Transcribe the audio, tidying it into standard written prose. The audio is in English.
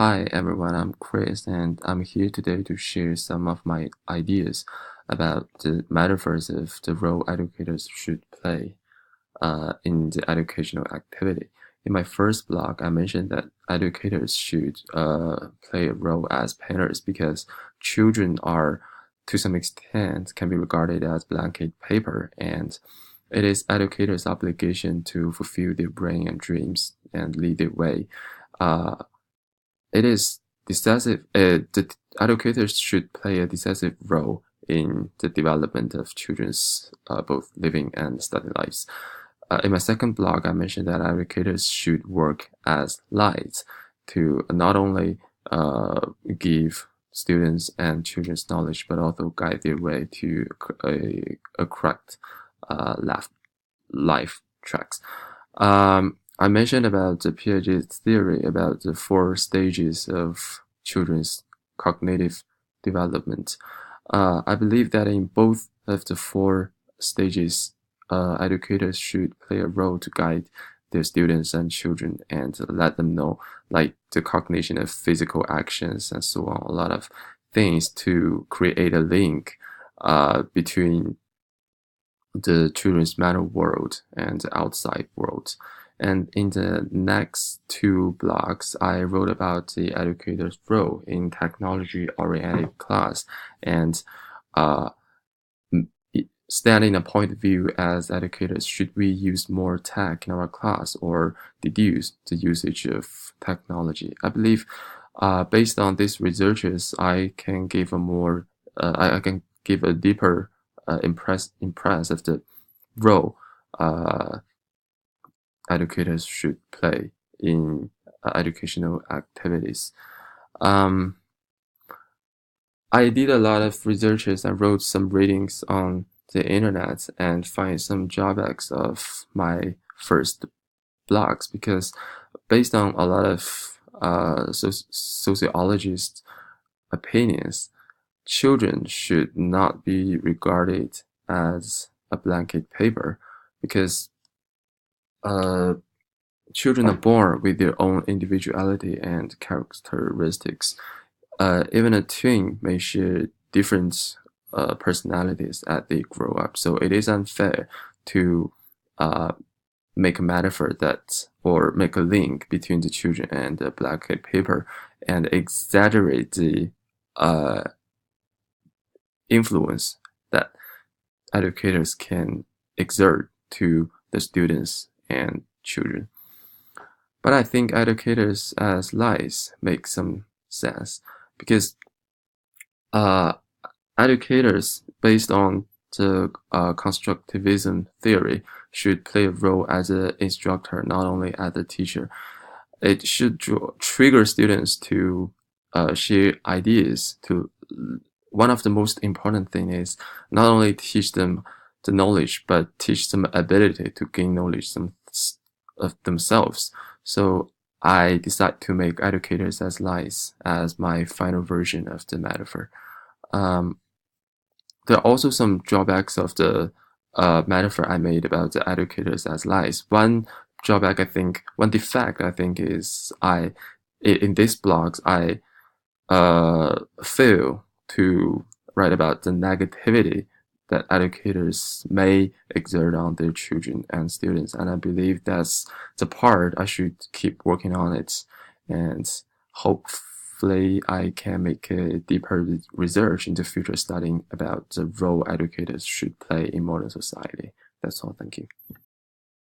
Hi everyone, I'm Chris and I'm here today to share some of my ideas about the metaphors of the role educators should play in the educational activity. In my first blog, I mentioned that educators should play a role as painters because children are, to some extent, can be regarded as blanket paper, and it is educators' obligation to fulfill their brain and dreams and lead the way. Uh, it is decisive. The educators should play a decisive role in the development of children's both living and study lives. In my second blog, I mentioned that educators should work as lights to not only give students and children's knowledge, but also guide their way to a correct life tracks. I mentioned about the Piaget's theory about the four stages of children's cognitive development. I believe that in both of the four stages, educators should play a role to guide their students and children and let them know, like the cognition of physical actions and so on, a lot of things to create a link between the children's mental world and the outside world. And in the next two blogs, I wrote about the educator's role in technology-oriented class and uh, standing a point of view as educators, should we use more tech in our class or reduce the usage of technology? I believe based on these researches, I can give a more, I can give a deeper impress of the role educators should play in educational activities. Um, I did a lot of researches and wrote some readings on the internet and find some drawbacks of my first blogs because based on a lot of sociologists' opinions, children should not be regarded as a blanket paper because children are born with their own individuality and characteristics. Even a twin may share different personalities as they grow up. So it is unfair to uh, make a metaphor that or make a link between the children and the blanket paper and exaggerate the uh, influence that educators can exert to the students and children. But I think educators as lies make some sense because uh, educators, based on the constructivism theory, should play a role as an instructor, not only as a teacher. It should trigger students to share ideas. One of the most important thing is not only teach them the knowledge, but teach them ability to gain knowledge of themselves. So I decide to make educators as lies as my final version of the metaphor. Um, there are also some drawbacks of the metaphor I made about the educators as lies. One drawback, I think, one defect, I think, is in these blogs, I fail to write about the negativity that educators may exert on their children and students. And I believe that's the part I should keep working on it. And hopefully I can make a deeper research into future studying about the role educators should play in modern society. That's all. Thank you.